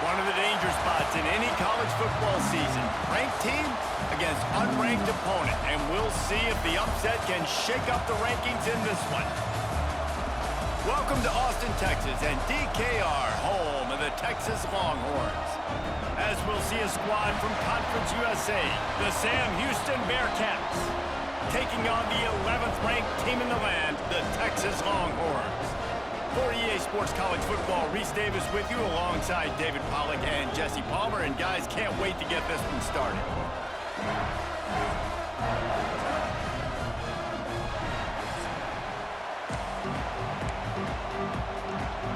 One of the danger spots in any college football season. Ranked team against unranked opponent. And we'll see if the upset can shake up the rankings in this one. Welcome to Austin, Texas, and DKR, home of the Texas Longhorns. As we'll see a squad from Conference USA, the Sam Houston Bearcats, taking on the 11th ranked team in the land, the Texas Longhorns. For EA Sports College Football, Reese Davis with you alongside David Pollack and Jesse Palmer. And guys, can't wait to get this one started.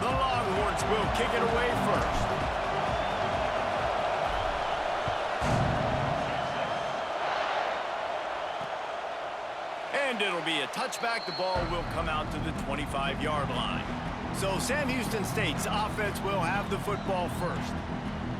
The Longhorns will kick it away first. And it'll be a touchback. The ball will come out to the 25-yard line. So Sam Houston State's offense will have the football first.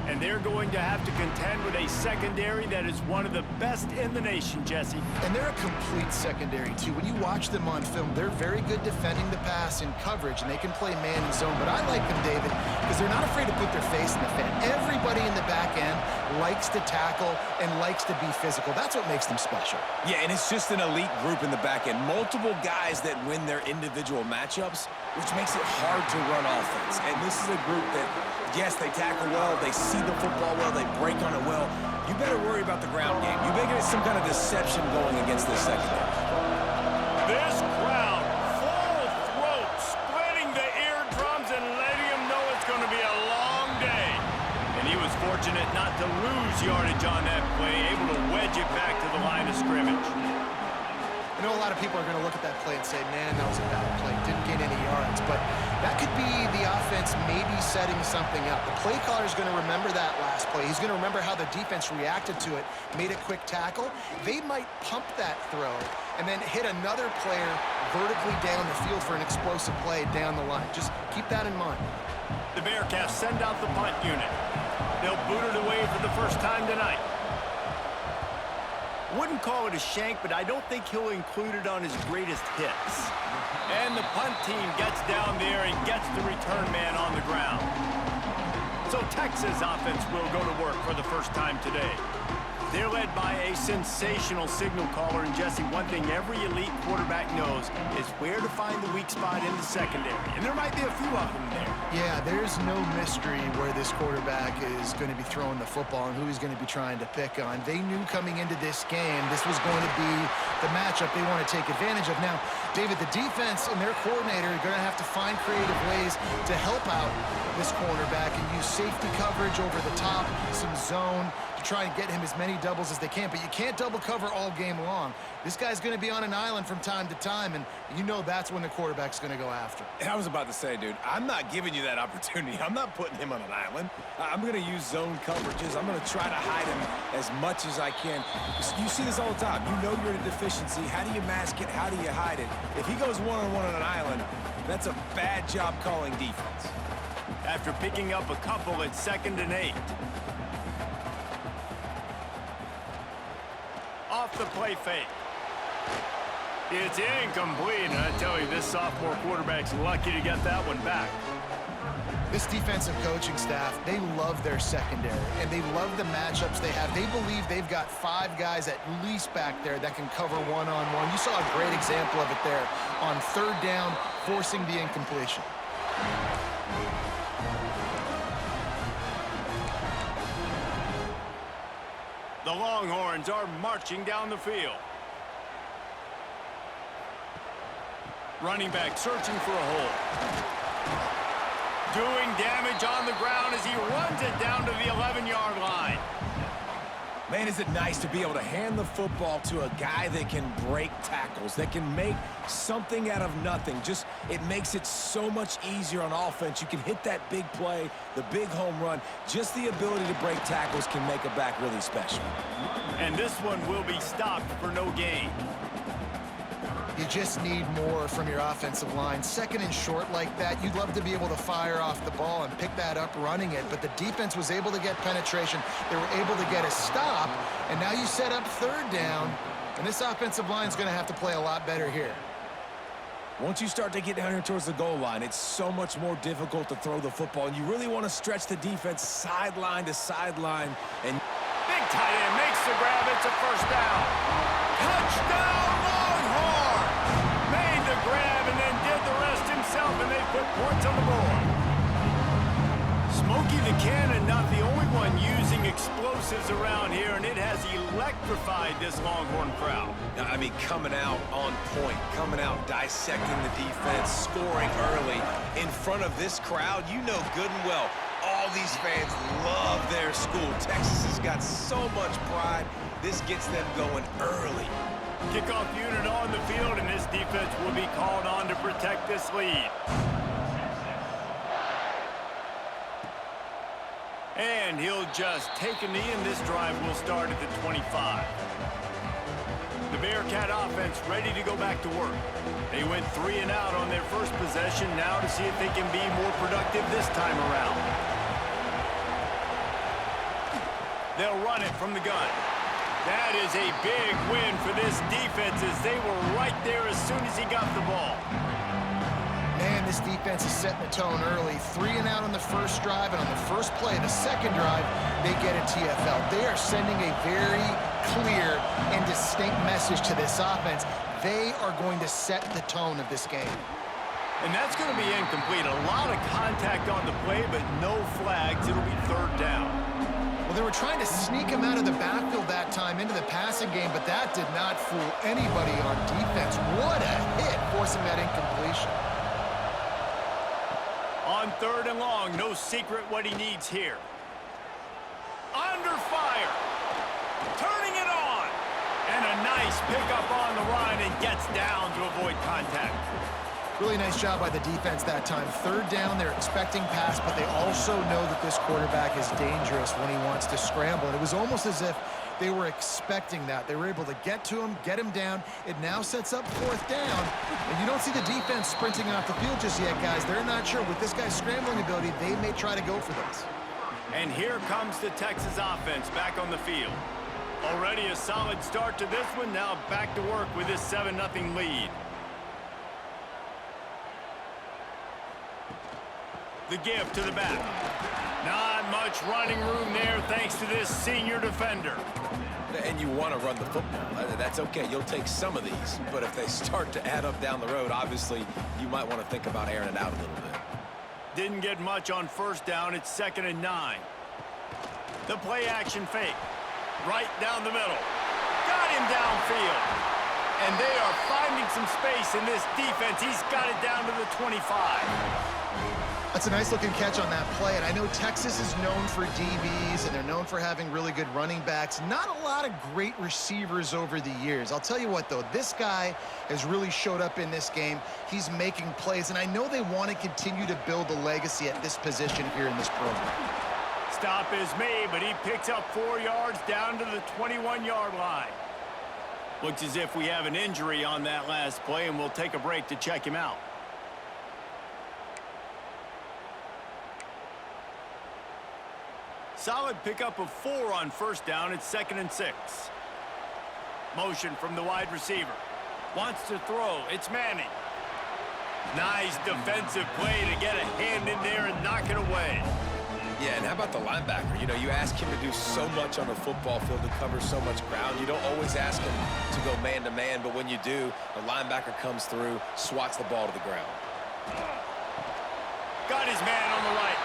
And they're going to have to contend with a secondary that is one of the best in the nation, Jesse. And they're a complete secondary, too. When you watch them on film, they're very good defending the pass in coverage, and they can play man and zone. But I like them, David, because they're not afraid to put their face in the fan. Everybody in the back end likes to tackle and likes to be physical. That's what makes them special. Yeah, and it's just an elite group in the back end. Multiple guys that win their individual matchups, which makes it hard to run offense. And this is a group that, yes, they tackle well, they see the football well, they break on it well. You better worry about the ground game. You better get some kind of deception going against this secondary. This crowd, full throat, splitting the eardrums and letting them know it's going to be a long day. And he was fortunate not to lose yardage on that play, able to wedge it back to the line of scrimmage. I know a lot of people are going to look at that play and say, man, that was a bad play. Didn't gain any yards. But that could be the offense maybe setting something up. The play caller is going to remember that last play. He's going to remember how the defense reacted to it, made a quick tackle. They might pump that throw and then hit another player vertically down the field for an explosive play down the line. Just keep that in mind. The Bearcats send out the punt unit. They'll boot it away for the first time tonight. Wouldn't call it a shank, but I don't think he'll include it on his greatest hits. And the punt team gets down there and gets the return man on the ground. So Texas offense will go to work for the first time today. They're led by a sensational signal caller. And Jesse, one thing every elite quarterback knows is where to find the weak spot in the secondary. And there might be a few of them there. Yeah, there's no mystery where this quarterback is going to be throwing the football and who he's going to be trying to pick on. They knew coming into this game this was going to be the matchup they want to take advantage of. Now, David, the defense and their coordinator are going to have to find creative ways to help out this cornerback and use safety coverage over the top, some zone, to try and get him as many doubles as they can. But you can't double cover all game long. This guy's going to be on an island from time to time, and you know that's when the quarterback's going to go after. I was about to say, dude, I'm not giving you that opportunity. I'm not putting him on an island. I'm going to use zone coverages. I'm going to try to hide him as much as I can. You see this all the time. You know you're in a deficiency. How do you mask it? How do you hide it? If he goes one-on-one on an island, that's a bad job calling defense. After picking up a couple at 2nd and 8. Off the play fake. It's incomplete, and I tell you, this sophomore quarterback's lucky to get that one back. This defensive coaching staff, they love their secondary, and they love the matchups they have. They believe they've got 5 guys at least back there that can cover one-on-one. You saw a great example of it there on 3rd down, forcing the incompletion. The Longhorns are marching down the field. Running back searching for a hole. Doing damage on the ground as he runs it down to the 11-yard line. Man, is it nice to be able to hand the football to a guy that can break tackles, that can make something out of nothing. Just, it makes it so much easier on offense. You can hit that big play, the big home run. Just the ability to break tackles can make a back really special. And this one will be stopped for no gain. You just need more from your offensive line. 2nd and short like that, you'd love to be able to fire off the ball and pick that up running it, but the defense was able to get penetration. They were able to get a stop, and now you set up 3rd down, and this offensive line is going to have to play a lot better here. Once you start to get down here towards the goal line, it's so much more difficult to throw the football, and you really want to stretch the defense sideline to sideline. And big tight end makes the grab. It's a first down. Touchdown, Longhorns! Made the grab and then did the rest himself, and they put points on the board. Smokey the Cannon, not the only one using explosives around here, and it has electrified this Longhorn crowd. I mean, coming out on point, coming out dissecting the defense, scoring early in front of this crowd. You know good and well, all these fans love their school. Texas has got so much pride. This gets them going early. Kickoff unit on the field, and this defense will be called on to protect this lead. And he'll just take a knee, and this drive will start at the 25. The Bearcat offense ready to go back to work. They went 3 and out on their first possession, now to see if they can be more productive this time around. They'll run it from the gun. That is a big win for this defense, as they were right there as soon as he got the ball. Man, this defense is setting the tone early. 3 and out on the first drive, and on the first play, the second drive, they get a TFL. They are sending a very clear and distinct message to this offense. They are going to set the tone of this game. And that's going to be incomplete. A lot of contact on the play, but no flags. It'll be third down. Well, they were trying to sneak him out of the backfield that time into the passing game, but that did not fool anybody on defense. What a hit, forcing that incompletion. On third and long, no secret what he needs here. Under fire. Turning it on. And a nice pickup on the run, and gets down to avoid contact. Really nice job by the defense that time. Third down, they're expecting pass, but they also know that this quarterback is dangerous when he wants to scramble. And it was almost as if they were expecting that. They were able to get to him, get him down. It now sets up fourth down. And you don't see the defense sprinting off the field just yet, guys. They're not sure. With this guy's scrambling ability, they may try to go for this. And here comes the Texas offense back on the field. Already a solid start to this one. Now back to work with this 7-0 lead. The give to the back. Not much running room there thanks to this senior defender. And you want to run the football. That's okay. You'll take some of these. But if they start to add up down the road, obviously, you might want to think about airing it out a little bit. Didn't get much on first down. It's 2nd and 9. The play action fake. Right down the middle. Got him downfield. And they are finding some space in this defense. He's got it down to the 25. That's a nice-looking catch on that play, and I know Texas is known for DBs, and they're known for having really good running backs. Not a lot of great receivers over the years. I'll tell you what, though, this guy has really showed up in this game. He's making plays, and I know they want to continue to build a legacy at this position here in this program. Stop is made, but he picks up 4 yards down to the 21-yard line. Looks as if we have an injury on that last play, and we'll take a break to check him out. Solid pickup of 4 on first down. It's 2nd and 6. Motion from the wide receiver. Wants to throw. It's Manning. Nice defensive play to get a hand in there and knock it away. Yeah, and how about the linebacker? You know, you ask him to do so much on the football field, to cover so much ground. You don't always ask him to go man-to-man, but when you do, the linebacker comes through, swats the ball to the ground. Got his man on the right.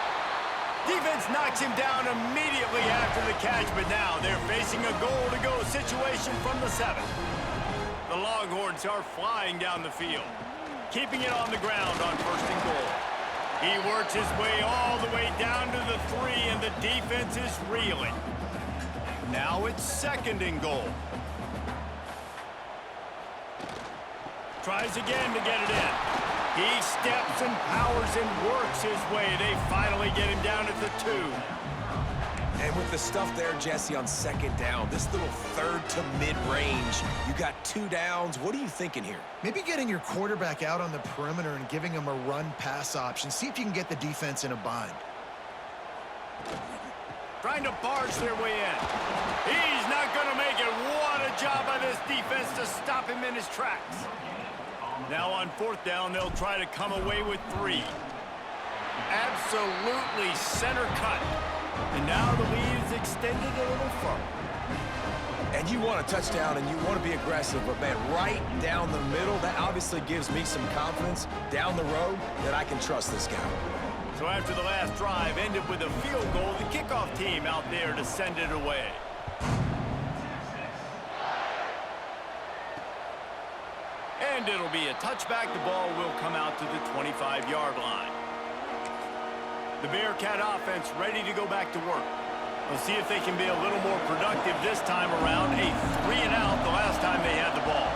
Defense knocks him down immediately after the catch, but now they're facing a goal-to-go situation from the 7. The Longhorns are flying down the field, keeping it on the ground on 1st and goal. He works his way all the way down to the 3, and the defense is reeling. Now it's 2nd and goal. Tries again to get it in. He steps and powers and works his way. They finally get him down at the 2. And with the stuff there, Jesse, on 2nd down, this little 3rd to mid-range, you got 2 downs. What are you thinking here? Maybe getting your quarterback out on the perimeter and giving him a run-pass option. See if you can get the defense in a bind. Trying to barge their way in. He's not going to make it. What a job by this defense to stop him in his tracks. Now on 4th down, they'll try to come away with 3. Absolutely center cut. And now the lead is extended a little further. And you want a touchdown and you want to be aggressive, but man, right down the middle, that obviously gives me some confidence down the road that I can trust this guy. So after the last drive ended with a field goal, the kickoff team out there to send it away. And it'll be a touchback. The ball will come out to the 25-yard line. The Bearcat offense ready to go back to work. We'll see if they can be a little more productive this time around. A 3-and-out the last time they had the ball.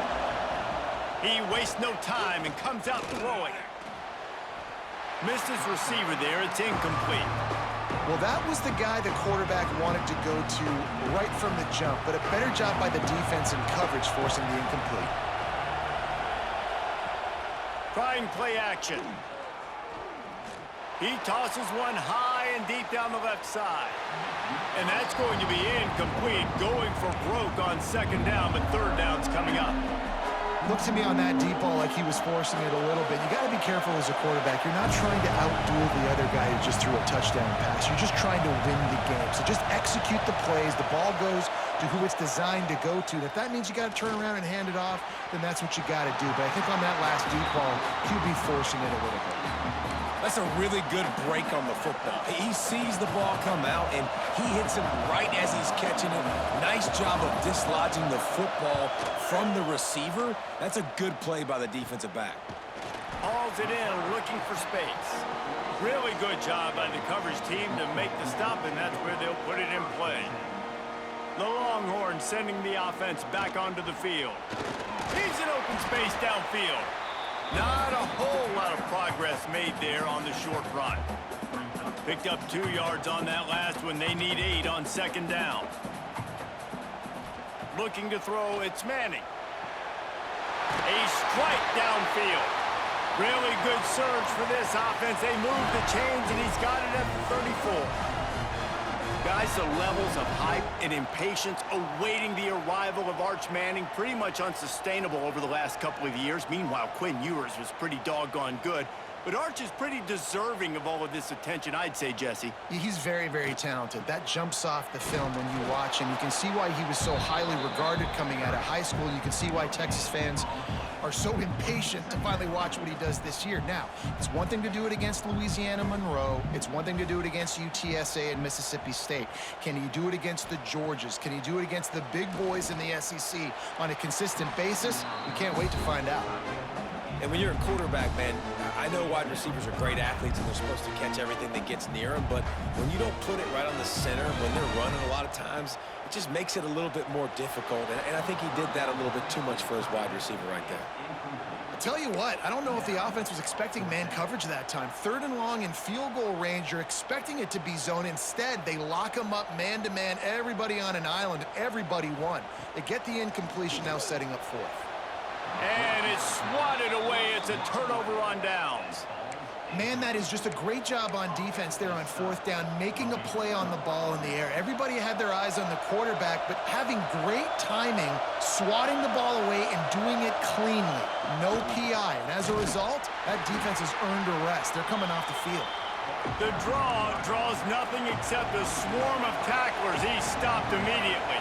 He wastes no time and comes out throwing. Missed his receiver there. It's incomplete. Well, that was the guy the quarterback wanted to go to right from the jump, but a better job by the defense in coverage forcing the incomplete. Trying play action. He tosses one high and deep down the left side. And that's going to be incomplete. Going for broke on 2nd down, but 3rd down's coming up. Looked to me on that deep ball like he was forcing it a little bit. You got to be careful as a quarterback. You're not trying to outduel the other guy who just threw a touchdown pass. You're just trying to win the game. So just execute the plays. The ball goes to who it's designed to go to. If that means you got to turn around and hand it off, then that's what you got to do. But I think on that last deep ball, QB forcing it a little bit. That's a really good break on the football. He sees the ball come out, and he hits it right as he's catching it. Nice job of dislodging the football from the receiver. That's a good play by the defensive back. Hauls it in, looking for space. Really good job by the coverage team to make the stop, and that's where they'll put it in play. The Longhorns sending the offense back onto the field. He's in open space downfield. Not a whole lot of progress made there on the short run. Picked up 2 yards on that last one. They need 8 on 2nd down. Looking to throw, it's Manning. A strike downfield. Really good surge for this offense. They move the chains, and he's got it at the 34. Guys, the levels of hype and impatience awaiting the arrival of Arch Manning pretty much unsustainable over the last couple of years. Meanwhile, Quinn Ewers was pretty doggone good. But Arch is pretty deserving of all of this attention, I'd say, Jesse. He's very, very talented. That jumps off the film when you watch him. You can see why he was so highly regarded coming out of high school. You can see why Texas fans are so impatient to finally watch what he does this year. Now, it's one thing to do it against Louisiana Monroe. It's one thing to do it against UTSA and Mississippi State. Can he do it against the Georgias? Can he do it against the big boys in the SEC on a consistent basis? We can't wait to find out. And when you're a quarterback, man, I know wide receivers are great athletes and they're supposed to catch everything that gets near them, but when you don't put it right on the center, when they're running a lot of times, it just makes it a little bit more difficult. And I think he did that a little bit too much for his wide receiver right there. I'll tell you what, I don't know if the offense was expecting man coverage that time. 3rd and long in field goal range, you're expecting it to be zone. Instead, they lock him up man-to-man, everybody on an island, everybody won. They get the incompletion, now setting up 4th. And it's swatted away. It's a turnover on downs. Man, that is just a great job on defense there on 4th down, making a play on the ball in the air. Everybody had their eyes on the quarterback, but having great timing, swatting the ball away and doing it cleanly. No PI. And as a result, that defense has earned a rest. They're coming off the field. The draw draws nothing except a swarm of tacklers. He's stopped immediately.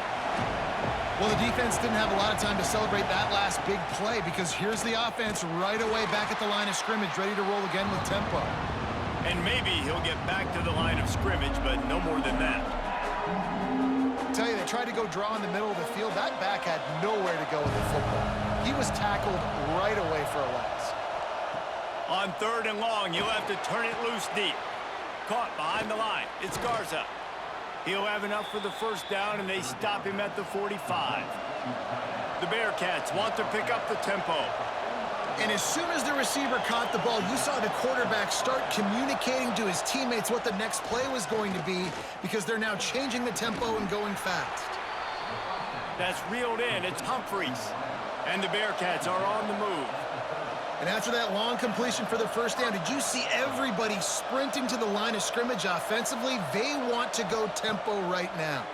Well, the defense didn't have a lot of time to celebrate that last big play because here's the offense right away back at the line of scrimmage, ready to roll again with tempo. And maybe he'll get back to the line of scrimmage, but no more than that. I tell you, they tried to go draw in the middle of the field. That back had nowhere to go with the football. He was tackled right away for a loss. On 3rd and long, he'll have to turn it loose deep. Caught behind the line. It's Garza. He'll have enough for the 1st down, and they stop him at the 45. The Bearcats want to pick up the tempo. And as soon as the receiver caught the ball, you saw the quarterback start communicating to his teammates what the next play was going to be because they're now changing the tempo and going fast. That's reeled in. It's Humphreys. And the Bearcats are on the move. And after that long completion for the 1st down, did you see everybody sprinting to the line of scrimmage offensively? They want to go tempo right now.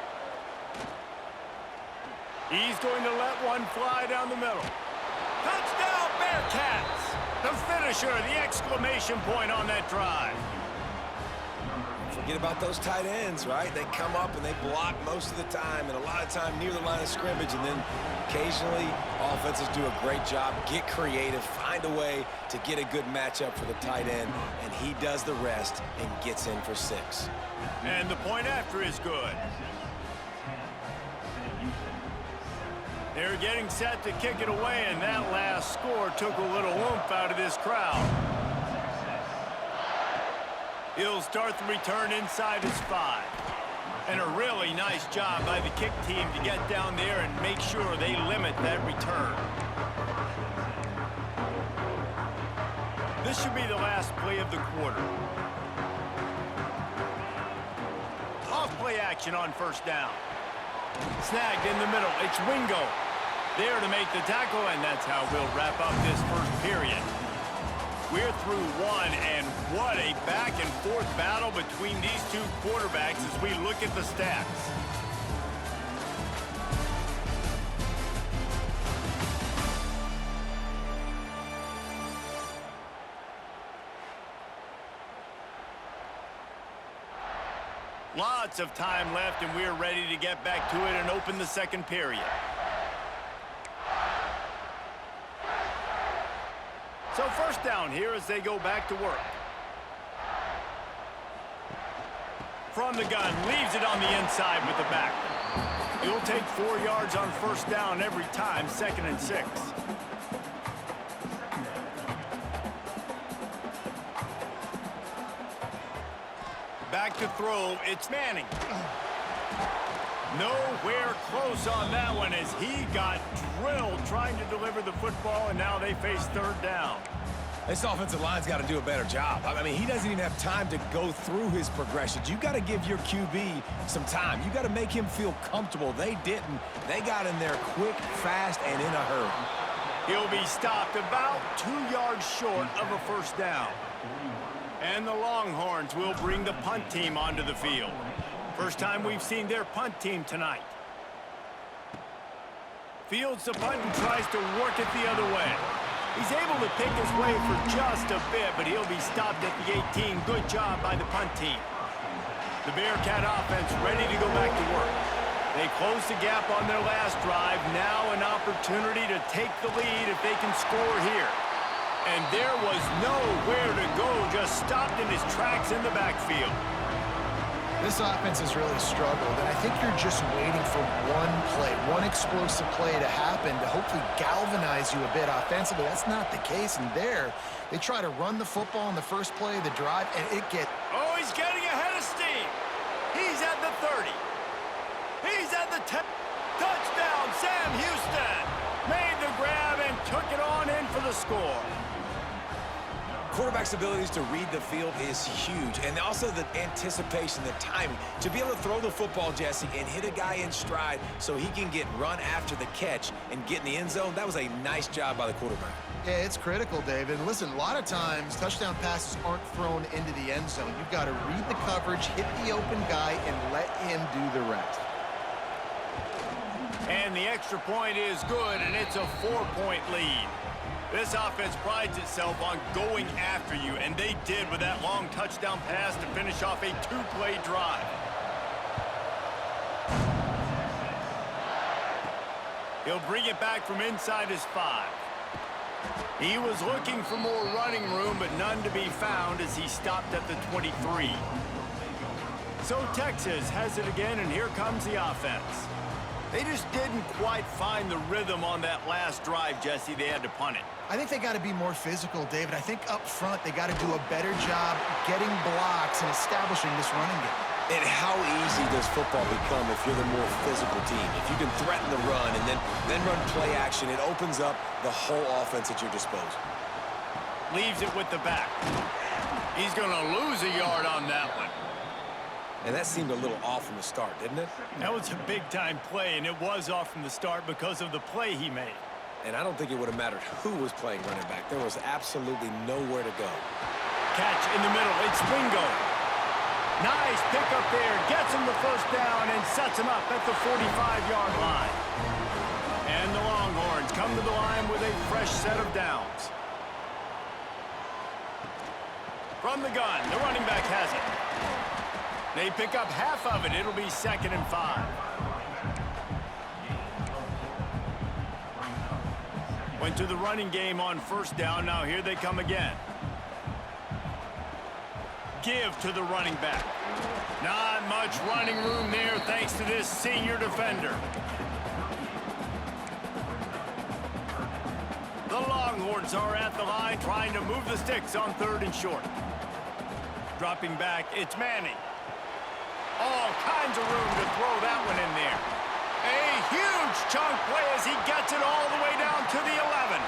He's going to let one fly down the middle. Touchdown, Bearcats! The finisher, the exclamation point on that drive. Forget about those tight ends, right? They come up and they block most of the time, and a lot of time near the line of scrimmage, and then occasionally offenses do a great job, get creative, find a way to get a good matchup for the tight end, and he does the rest and gets in for 6. And the point after is good. They're getting set to kick it away, and that last score took a little oomph out of this crowd. He'll start the return inside his 5. And a really nice job by the kick team to get down there and make sure they limit that return. This should be the last play of the quarter. Off-play action on first down. Snagged in the middle. It's Wingo there to make the tackle, and that's how we'll wrap up this first period. We're through one, and what a back-and-forth battle between these two quarterbacks as we look at the stats. Lots of time left, and we're ready to get back to it and open the second period. So first down here as they go back to work. From the gun, leaves it on the inside with the back. He'll take 4 yards on first down every time, 2nd and 6. Back to throw, it's Manning. Nowhere close on that one as he got drilled trying to deliver the football, and now they face 3rd down. This offensive line's got to do a better job. I mean, he doesn't even have time to go through his progressions. You got to give your QB some time. You got to make him feel comfortable. They didn't. They got in there quick, fast, and in a hurry. He'll be stopped about 2 yards short of a first down. And the Longhorns will bring the punt team onto the field. First time we've seen their punt team tonight. Fields the punt and tries to work it the other way. He's able to pick his way for just a bit, but he'll be stopped at the 18. Good job by the punt team. The Bearcat offense ready to go back to work. They closed the gap on their last drive. Now an opportunity to take the lead if they can score here. And there was nowhere to go, just stopped in his tracks in the backfield. This offense has really struggled, and I think you're just waiting for one play, one explosive play to happen to hopefully galvanize you a bit offensively. That's not the case, and there, they try to run the football in the first play of the drive, and it gets... Oh, he's getting ahead of steam. He's at the 30. He's at the 10. Touchdown, Sam Houston. Made the grab and took it on in for the score. Quarterback's abilities to read the field is huge, and also the anticipation, the timing. To be able to throw the football, Jesse, and hit a guy in stride so he can get run after the catch and get in the end zone, that was a nice job by the quarterback. Yeah, it's critical, David. Listen, a lot of times, touchdown passes aren't thrown into the end zone. You've got to read the coverage, hit the open guy, and let him do the rest. And the extra point is good, and it's a 4-point lead. This offense prides itself on going after you, and they did with that long touchdown pass to finish off a 2-play drive. He'll bring it back from inside his 5. He was looking for more running room, but none to be found as he stopped at the 23. So Texas has it again, and here comes the offense. They just didn't quite find the rhythm on that last drive, Jesse. They had to punt it. I think they got to be more physical, David. I think up front they got to do a better job getting blocks and establishing this running game. And how easy does football become if you're the more physical team? If you can threaten the run and then run play action, it opens up the whole offense at your disposal. Leaves it with the back. He's going to lose a yard on that one. And that seemed a little off from the start, didn't it? That was a big-time play, and it was off from the start because of the play he made. And I don't think it would have mattered who was playing running back. There was absolutely nowhere to go. Catch in the middle. It's Wingo. Nice pick up there. Gets him the first down and sets him up at the 45-yard line. And the Longhorns come to the line with a fresh set of downs. From the gun, the running back has it. They pick up half of it. It'll be 2nd and 5. Went to the running game on 1st down. Now here they come again. Give to the running back. Not much running room there thanks to this senior defender. The Longhorns are at the line trying to move the sticks on 3rd and short. Dropping back, it's Manning. All kinds of room to throw that one in there. A huge chunk play as he gets it all the way down to the 11.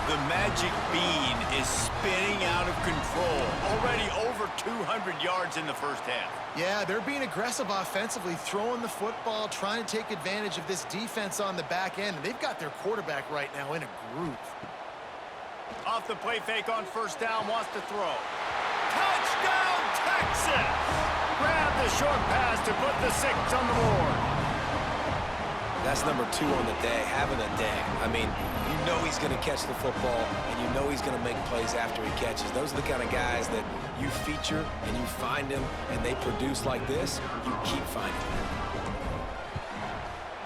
The magic bean is spinning out of control. Already over 200 yards in the 1st half. Yeah, they're being aggressive offensively, throwing the football, trying to take advantage of this defense on the back end. And they've got their quarterback right now in a groove. Off the play fake on 1st down, wants to throw. Touchdown, Texas! Grab the short pass to put the 6 on the board. That's number 2 on the day, having a day. I mean, you know he's going to catch the football, and you know he's going to make plays after he catches. Those are the kind of guys that you feature, and you find them, and they produce like this, you keep finding them.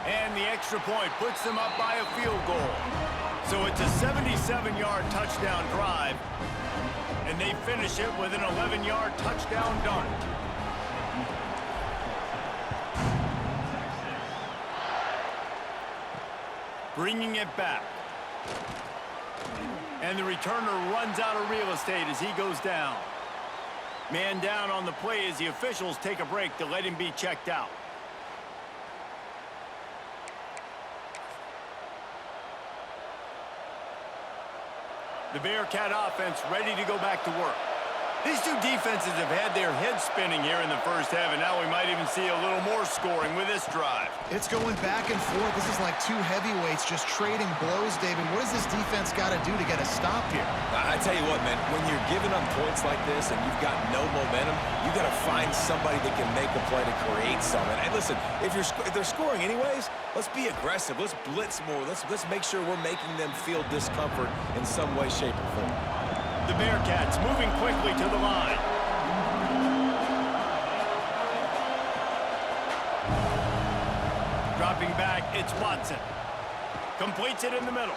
And the extra point puts them up by a field goal. So it's a 77-yard touchdown drive, and they finish it with an 11-yard touchdown dart. Bringing it back. And the returner runs out of real estate as he goes down. Man down on the play as the officials take a break to let him be checked out. The Bearcat offense ready to go back to work. These two defenses have had their heads spinning here in the 1st half, and now we might even see a little more scoring with this drive. It's going back and forth. This is like 2 heavyweights just trading blows, David. What does this defense got to do to get a stop here? I tell you what, man, when you're giving up points like this and you've got no momentum, you got to find somebody that can make a play to create something. And listen, if they're scoring anyways, let's be aggressive. Let's blitz more. Let's make sure we're making them feel discomfort in some way, shape, or form. The Bearcats moving quickly to the line. Dropping back, it's Watson. Completes it in the middle.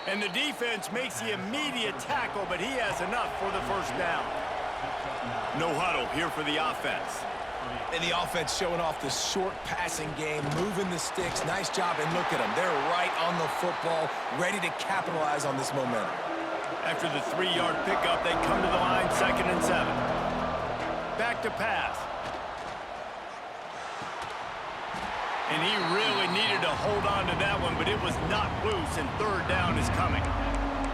And the defense makes the immediate tackle, but he has enough for the 1st down. No huddle here for the offense. And the offense showing off the short passing game, moving the sticks. Nice job, and look at them. They're right on the football, ready to capitalize on this momentum. After the 3-yard pickup, they come to the line, 2nd and 7. Back to pass. And he really needed to hold on to that one, but it was not loose, and 3rd down is coming.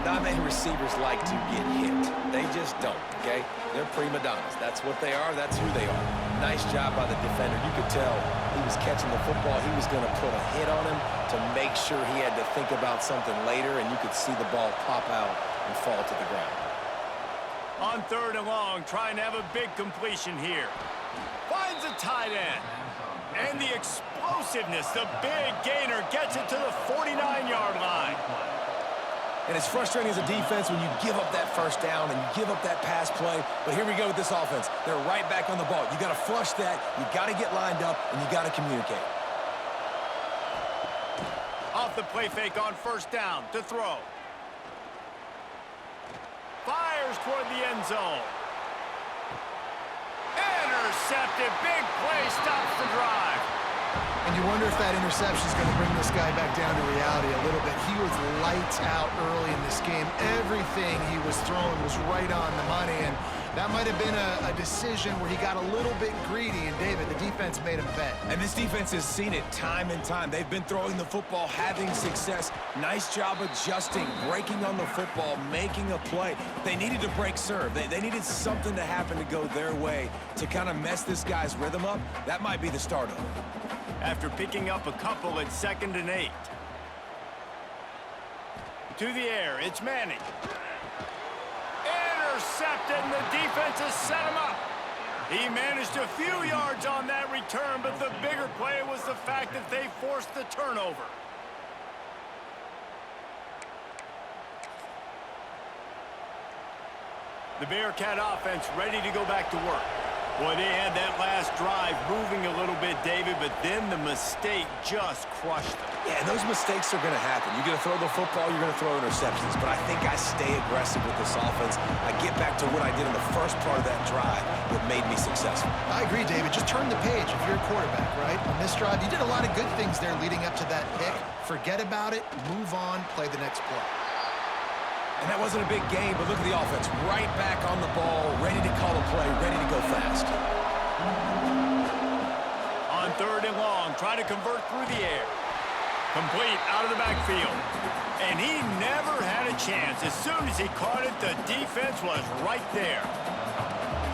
Not many receivers like to get hit. They just don't, okay? They're prima donnas. That's what they are. That's who they are. Nice job by the defender. You could tell he was catching the football. He was going to put a hit on him to make sure he had to think about something later, and you could see the ball pop out and fall to the ground. On 3rd and long, trying to have a big completion here. Finds a tight end. And the explosiveness, the big gainer gets it to the 49-yard line. And it's frustrating as a defense when you give up that 1st down and you give up that pass play. But here we go with this offense. They're right back on the ball. You got to flush that. You got to get lined up, and you got to communicate. Off the play fake on 1st down to throw. Fires toward the end zone. Intercepted. Big play. Stops the drive. And you wonder if that interception is going to bring this guy back down to reality a little bit. He was lights out early in this game. Everything he was throwing was right on the money, and that might have been a decision where he got a little bit greedy, and David, the defense made him pay. And this defense has seen it time and time. They've been throwing the football, having success. Nice job adjusting, breaking on the football, making a play. They needed to break serve. They needed something to happen to go their way to kind of mess this guy's rhythm up. That might be the start of it. After picking up a couple at 2nd and 8. To the air, it's Manning. Intercepted, and the defense has set him up. He managed a few yards on that return, but the bigger play was the fact that they forced the turnover. The Bearcat offense ready to go back to work. Boy, they had that last drive moving a little bit, David, but then the mistake just crushed them. Yeah, and those mistakes are going to happen. You're going to throw the football, you're going to throw interceptions. But I think I stay aggressive with this offense. I get back to what I did in the first part of that drive that made me successful. I agree, David. Just turn the page if you're a quarterback, right? On this drive, you did a lot of good things there leading up to that pick. Forget about it, move on, play the next play. And that wasn't a big game, but look at the offense. Right back on the ball, ready to call a play, ready to go fast. On 3rd and long, try to convert through the air. Complete out of the backfield. And he never had a chance. As soon as he caught it, the defense was right there.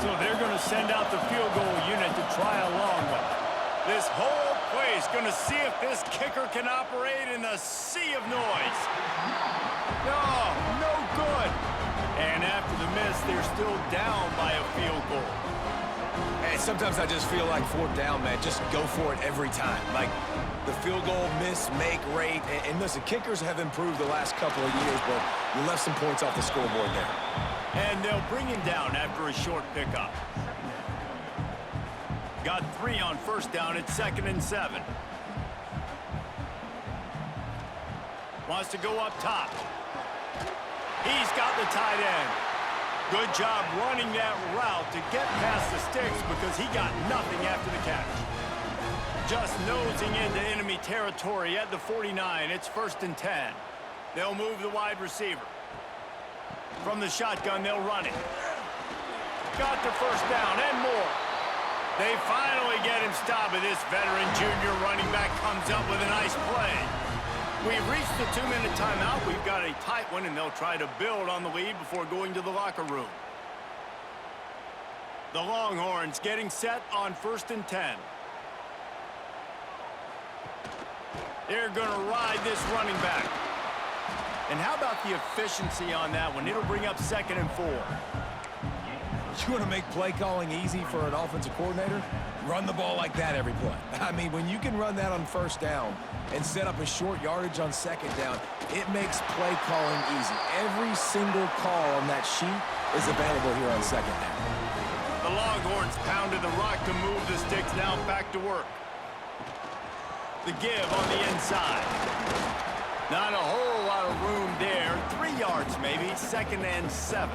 So they're going to send out the field goal unit to try along with it. This whole place going to see if this kicker can operate in the sea of noise. No good. And after the miss, they're still down by a field goal. And sometimes I just feel like 4th down, man. Just go for it every time. Like the field goal miss, make rate. And listen, kickers have improved the last couple of years, but you left some points off the scoreboard there. And they'll bring him down after a short pickup. Got 3 on 1st down at 2nd and 7. Wants to go up top. He's got the tight end. Good job running that route to get past the sticks because he got nothing after the catch. Just nosing into enemy territory at the 49. It's 1st and 10. They'll move the wide receiver. From the shotgun, they'll run it. Got the 1st down and more. They finally get him stopped, but this veteran junior running back comes up with a nice play. We've reached the 2-minute timeout. We've got a tight one, and they'll try to build on the lead before going to the locker room. The Longhorns getting set on 1st and 10. They're going to ride this running back. And how about the efficiency on that one? It'll bring up 2nd and 4. You want to make play calling easy for an offensive coordinator? Run the ball like that every play. I mean, when you can run that on 1st down and set up a short yardage on 2nd down, it makes play calling easy. Every single call on that sheet is available here on 2nd down. The Longhorns pounded the rock to move the sticks. Now back to work. The give on the inside. Not a whole lot of room there. 3 yards maybe. 2nd and 7.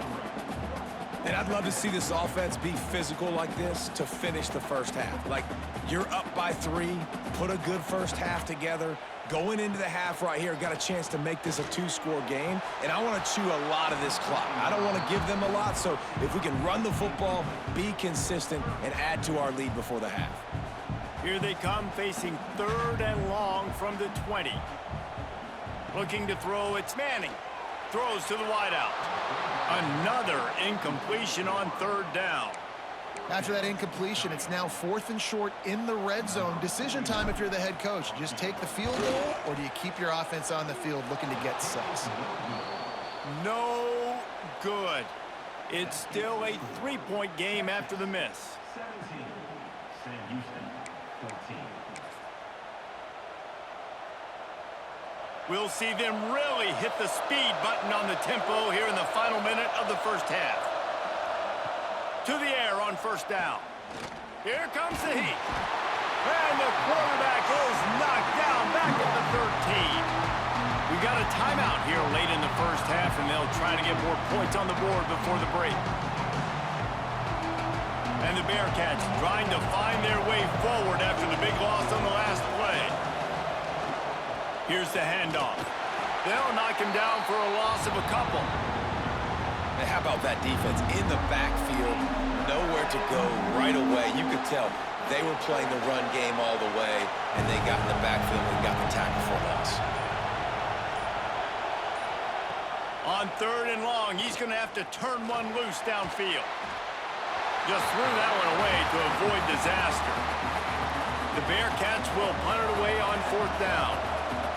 And I'd love to see this offense be physical like this to finish the 1st half. Like, you're up by 3, put a good 1st half together. Going into the half right here, got a chance to make this a 2-score game, and I want to chew a lot of this clock. I don't want to give them a lot, so if we can run the football, be consistent, and add to our lead before the half. Here they come, facing 3rd and long from the 20. Looking to throw, it's Manning. Throws to the wideout. Another incompletion on 3rd down. After that incompletion, it's now 4th and short in the red zone. Decision time if you're the head coach. You just take the field goal, or do you keep your offense on the field looking to get 6? No good. It's still a 3-point game after the miss. 17, Sam Houston, 14. We'll see them really hit the speed button on the tempo here in the final minute of the 1st half. To the air on 1st down. Here comes the heat. And the quarterback is knocked down back at the 13. We got a timeout here late in the 1st half, and they'll try to get more points on the board before the break. And the Bearcats trying to find their way forward after the big loss on the last play. Here's the handoff. They'll knock him down for a loss of a couple. And how about that defense in the backfield, nowhere to go right away. You could tell they were playing the run game all the way, and they got in the backfield and got the tackle for a loss. On 3rd and long, he's going to have to turn one loose downfield. Just threw that one away to avoid disaster. The Bearcats will punt it away on 4th down.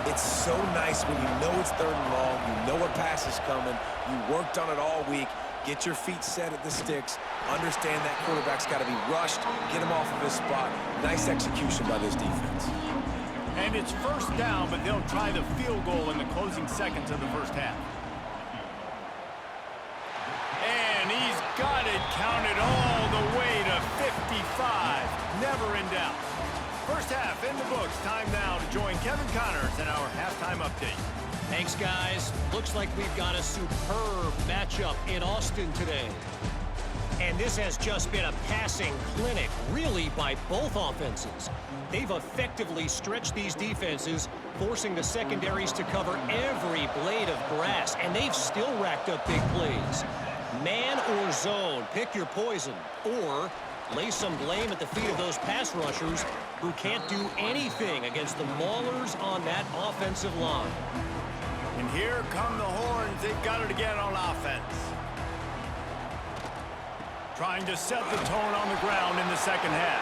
It's so nice when you know it's 3rd and long, you know a pass is coming, you worked on it all week, get your feet set at the sticks, understand that quarterback's got to be rushed, get him off of his spot. Nice execution by this defense. And it's 1st down, but they'll try the field goal in the closing seconds of the 1st half. And he's got it counted all the way to 55. Never in doubt. First half in the books. Time now to join Kevin Connors in our halftime update. Thanks, guys. Looks like we've got a superb matchup in Austin today. And this has just been a passing clinic, really, by both offenses. They've effectively stretched these defenses, forcing the secondaries to cover every blade of grass, and they've still racked up big plays. Man or zone, pick your poison, or lay some blame at the feet of those pass rushers who can't do anything against the maulers on that offensive line. And here come the Horns. They've got it again on offense. Trying to set the tone on the ground in the second half.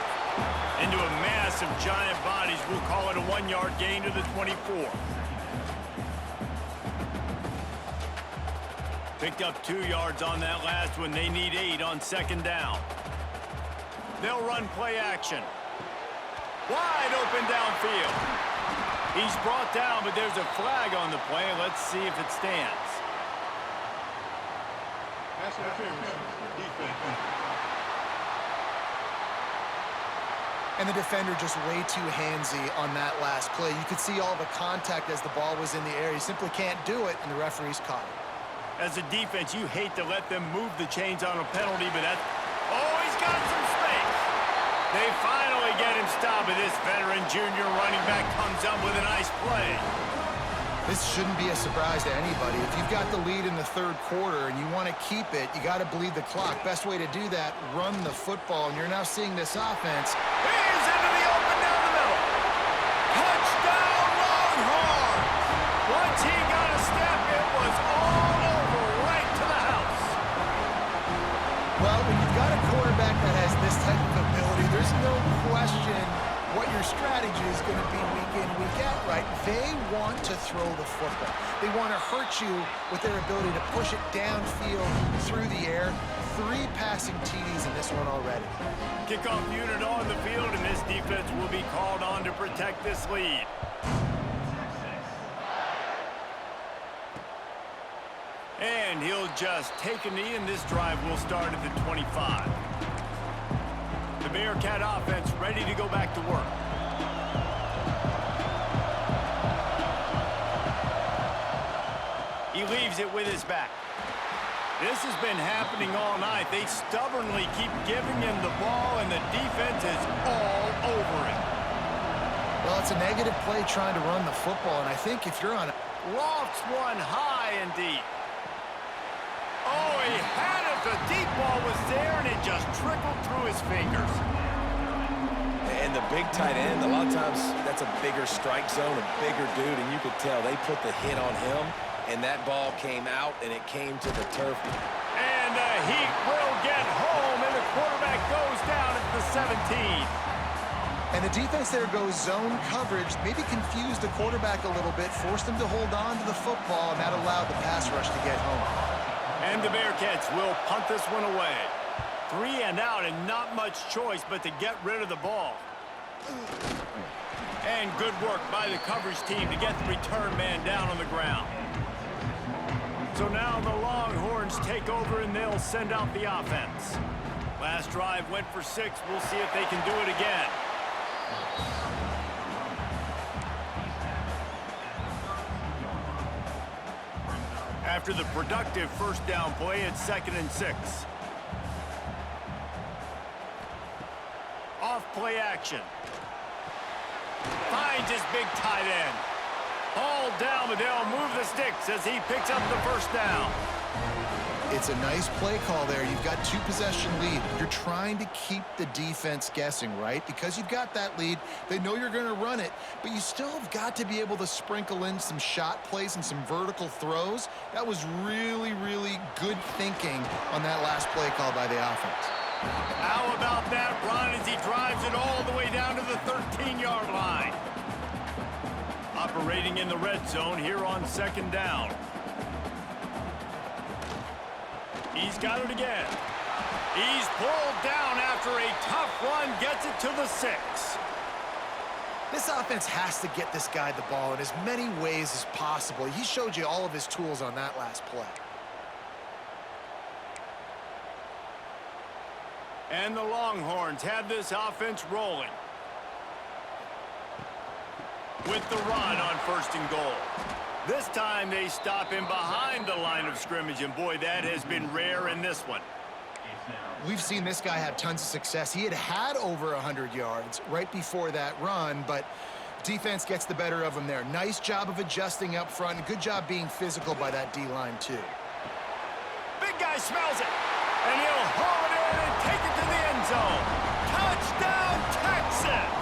Into a mass of giant bodies. We'll call it a 1-yard gain to the 24. Picked up 2 yards on that last one. They need 8 on second down. They'll run play action. Wide open downfield. He's brought down, but there's a flag on the play. Let's see if it stands. Pass interference. Defense. And the defender just way too handsy on that last play. You could see all the contact as the ball was in the air. He simply can't do it, and the referee's caught it. As a defense, you hate to let them move the chains on a penalty, but that's... Oh, he's got some space. They finally get him stopped, but this veteran junior running back comes up with a nice play. This shouldn't be a surprise to anybody. If you've got the lead in the third quarter and you want to keep it, you got to bleed the clock. Best way to do that, run the football. And you're now seeing this offense. He's into the open down the middle. Touchdown, Longhorns! Once he got a step, it was all over right to the house. Well, when you've got a quarterback that has this type of ability, there's no question what your strategy is going to be week in, week out, right? They want to throw the football. They want to hurt you with their ability to push it downfield through the air. 3 passing TDs in this one already. Kickoff unit on the field, and this defense will be called on to protect this lead. And he'll just take a knee, and this drive will start at the 25. The Bearcat offense ready to go back to work. He leaves it with his back. This has been happening all night. They stubbornly keep giving him the ball, and the defense is all over it. Well, it's a negative play trying to run the football, and I think if you're on... Lofts one high and deep. Oh, he had it. The deep ball was there, and it just trickled through his fingers. And the big tight end, a lot of times that's a bigger strike zone, a bigger dude, and you could tell they put the hit on him, and that ball came out, and it came to the turf. And the Heat will get home, and the quarterback goes down at the 17. And the defense there goes zone coverage, maybe confused the quarterback a little bit, forced him to hold on to the football, and that allowed the pass rush to get home. And the Bearcats will punt this one away. 3 and out, and not much choice but to get rid of the ball. And good work by the coverage team to get the return man down on the ground. So now the Longhorns take over, and they'll send out the offense. Last drive went for 6. We'll see if they can do it again. After the productive first down play, it's 2nd and 6. Off play action. Finds his big tight end. All down, but they'll move the sticks as he picks up the first down. It's a nice play call there. You've got 2-possession lead. You're trying to keep the defense guessing, right? Because you've got that lead, they know you're going to run it, but you still have got to be able to sprinkle in some shot plays and some vertical throws. That was really, really good thinking on that last play call by the offense. How about that run as he drives it all the way down to the 13-yard line? Operating in the red zone here on 2nd down. He's got it again. He's pulled down after a tough run, gets it to the 6. This offense has to get this guy the ball in as many ways as possible. He showed you all of his tools on that last play. And the Longhorns have this offense rolling. With the run on 1st and goal. This time they stop him behind the line of scrimmage, and boy, that has been rare in this one. We've seen this guy have tons of success. He had over 100 yards right before that run, but defense gets the better of him there. Nice job of adjusting up front. Good job being physical by that D-line, too. Big guy smells it, and he'll haul it in and take it to the end zone. Touchdown, Texas!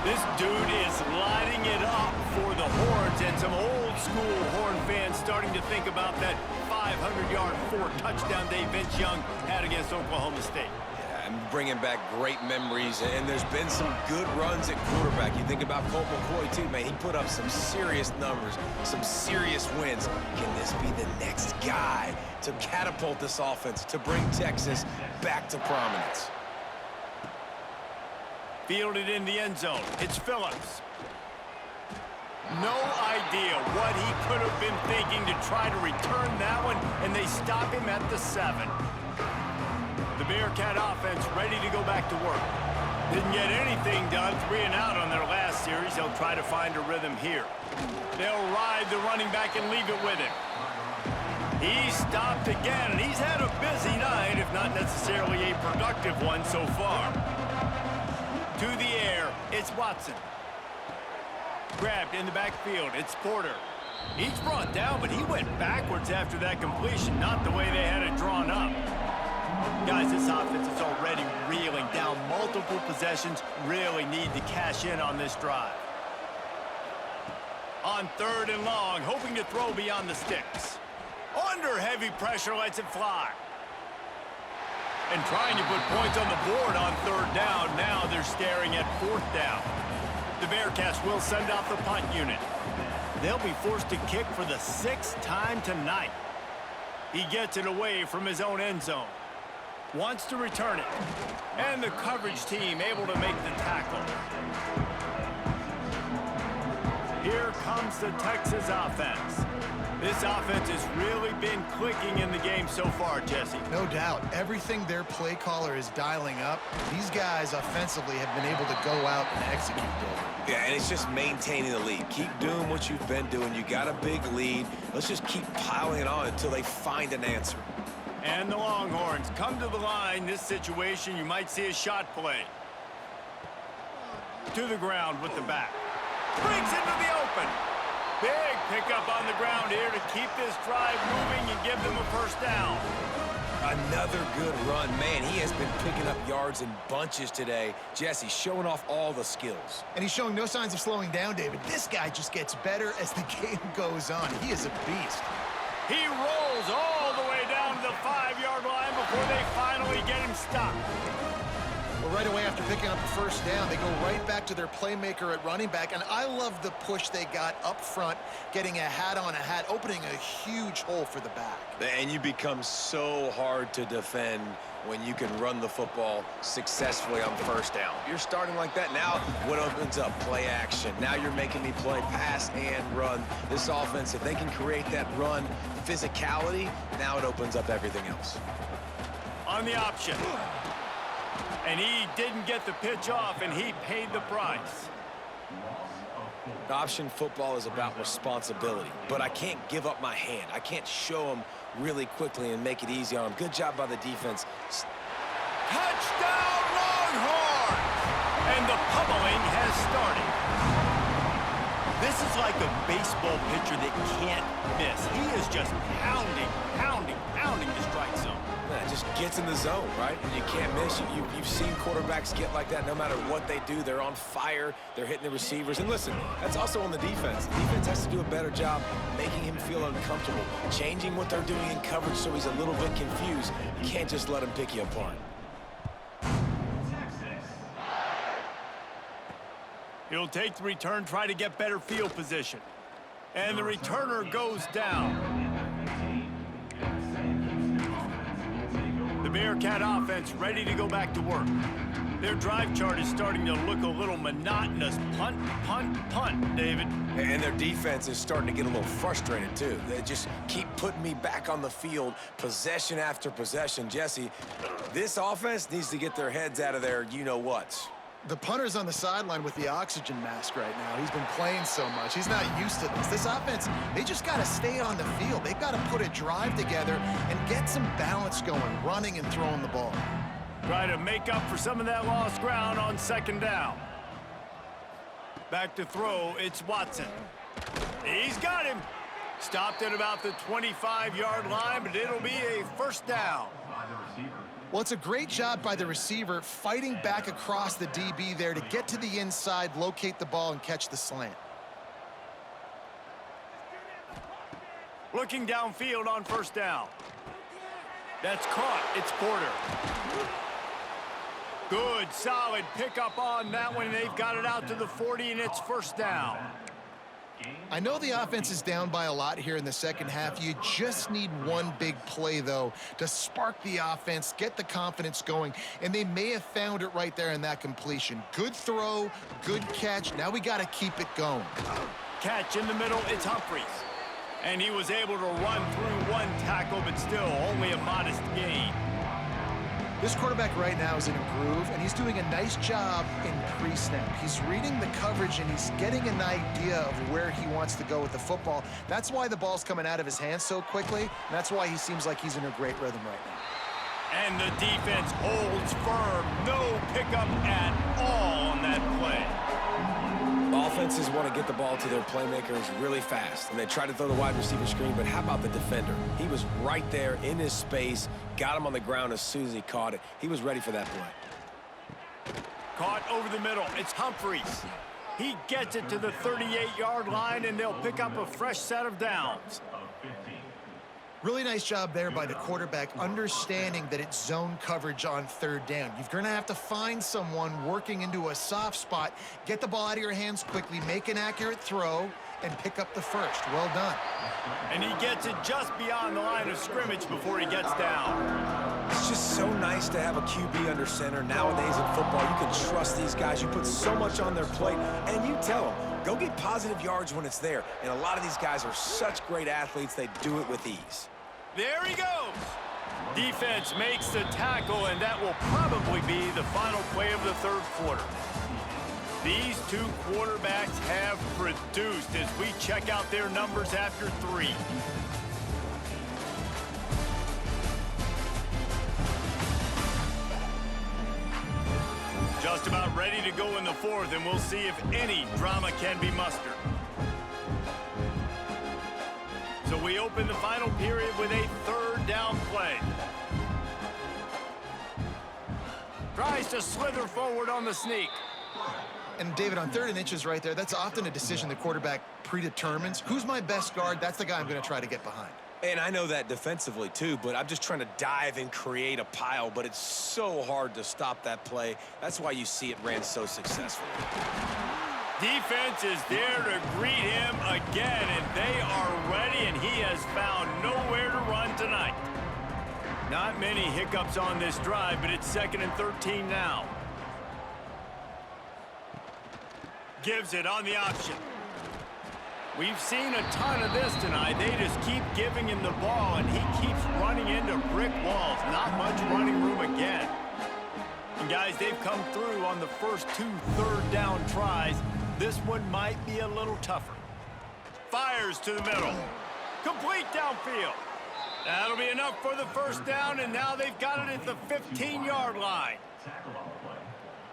This dude is lighting it up for the Horns, and some old-school Horn fans starting to think about that 500-yard, 4-touchdown day Vince Young had against Oklahoma State. Yeah, I'm bringing back great memories, and there's been some good runs at quarterback. You think about Colt McCoy, too, man. He put up some serious numbers, some serious wins. Can this be the next guy to catapult this offense, to bring Texas back to prominence? Fielded in the end zone. It's Phillips. No idea what he could have been thinking to try to return that one, and they stop him at the 7. The Bearcat offense ready to go back to work. Didn't get anything done, 3 and out on their last series. They'll try to find a rhythm here. They'll ride the running back and leave it with him. He stopped again, and he's had a busy night, if not necessarily a productive one so far. To the air, it's Watson. Grabbed in the backfield, it's Porter. He's brought down, but he went backwards after that completion, not the way they had it drawn up. Guys, this offense is already reeling down multiple possessions, really need to cash in on this drive. On 3rd and long, hoping to throw beyond the sticks. Under heavy pressure, lets it fly. And trying to put points on the board on 3rd down. Now they're staring at 4th down. The Bearcats will send out the punt unit. They'll be forced to kick for the 6th time tonight. He gets it away from his own end zone. Wants to return it. And the coverage team able to make the tackle. Here comes the Texas offense. This offense has really been clicking in the game so far, Jesse. No doubt. Everything their play caller is dialing up, these guys offensively have been able to go out and execute, David. Yeah, and it's just maintaining the lead. Keep doing what you've been doing. You got a big lead. Let's just keep piling it on until they find an answer. And the Longhorns come to the line. This situation, you might see a shot play. To the ground with the back. Brings into the open. Big pickup on the ground here to keep this drive moving and give them a 1st down. Another good run. Man, he has been picking up yards in bunches today. Jesse showing off all the skills. And he's showing no signs of slowing down, David. This guy just gets better as the game goes on. He is a beast. He rolls all the way down to the 5-yard line before they finally get him stopped. Well, right away after picking up the 1st down, they go right back to their playmaker at running back. And I love the push they got up front, getting a hat on a hat, opening a huge hole for the back. And you become so hard to defend when you can run the football successfully on 1st down. You're starting like that. Now what opens up? Play action. Now you're making me play pass and run. This offense, if they can create that run physicality, now it opens up everything else. On the option. And he didn't get the pitch off, and he paid the price. Option football is about responsibility, but I can't give up my hand. I can't show them really quickly and make it easy on them. Good job by the defense. Touchdown, Longhorns! And the pummeling has started. This is like a baseball pitcher that can't miss. He is just pounding the strike zone. It just gets in the zone, right? And you can't miss. You've seen quarterbacks get like that no matter what they do. They're on fire. They're hitting the receivers. And listen, that's also on the defense. The defense has to do a better job making him feel uncomfortable, changing what they're doing in coverage so he's a little bit confused. You can't just let him pick you apart. He'll take the return, try to get better field position. And the returner goes down. The Bearcat offense ready to go back to work. Their drive chart is starting to look a little monotonous. Punt, punt, punt, David. And their defense is starting to get a little frustrated, too. They just keep putting me back on the field, possession after possession. Jesse, this offense needs to get their heads out of their you-know-whats. The punter's on the sideline with the oxygen mask right now. He's been playing so much. He's not used to this. This offense, they just got to stay on the field. They've got to put a drive together and get some balance going, running and throwing the ball. Try to make up for some of that lost ground on second down. Back to throw, it's Watson. He's got him. Stopped at about the 25-yard line, but it'll be a first down. Well, it's a great job by the receiver fighting back across the DB there to get to the inside, locate the ball, and catch the slant. Looking downfield on first down. That's caught. It's Porter. Good, solid pickup on that one. They've got it out to the 40, and it's first down. I know the offense is down by a lot here in the second half. You just need one big play, though, to spark the offense, get the confidence going, and they may have found it right there in that completion. Good throw, good catch. Now we got to keep it going. Catch in the middle, it's Humphries. And he was able to run through one tackle, but still only a modest gain. This quarterback right now is in a groove, and he's doing a nice job in pre-snap. He's reading the coverage, and he's getting an idea of where he wants to go with the football. That's why the ball's coming out of his hands so quickly, and that's why he seems like he's in a great rhythm right now. And the defense holds firm. No pickup at all on that play. Offenses want to get the ball to their playmakers really fast, and they try to throw the wide receiver screen, but how about the defender? He was right there in his space, got him on the ground as soon as he caught it. He was ready for that play. Caught over the middle. It's Humphries. He gets it to the 38-yard line, and they'll pick up a fresh set of downs. Really nice job there by the quarterback, understanding that it's zone coverage on third down. You're going to have to find someone working into a soft spot, get the ball out of your hands quickly, make an accurate throw, and pick up the first. Well done. And he gets it just beyond the line of scrimmage before he gets down. It's just so nice to have a QB under center. Nowadays in football, you can trust these guys. You put so much on their plate, and you tell them, go get positive yards when it's there. And a lot of these guys are such great athletes, they do it with ease. There he goes. Defense makes the tackle, and that will probably be the final play of the third quarter. These two quarterbacks have produced as we check out their numbers after three. Just about ready to go in the fourth, and we'll see if any drama can be mustered. So we open the final period with a third down play. Tries to slither forward on the sneak. And, David, on 3rd and inches right there, that's often a decision the quarterback predetermines. Who's my best guard? That's the guy I'm going to try to get behind. And I know that defensively, too, but I'm just trying to dive and create a pile, but it's so hard to stop that play. That's why you see it ran so successfully. Defense is there to greet him again, and they are ready, and he has found nowhere to run tonight. Not many hiccups on this drive, but it's 2nd and 13 now. Gives it on the option. We've seen a ton of this tonight. They just keep giving him the ball, and he keeps running into brick walls. Not much running room again. And, guys, they've come through on the first 2 third-down tries. This one might be a little tougher. Fires to the middle. Complete downfield. That'll be enough for the first down, and now they've got it at the 15-yard line.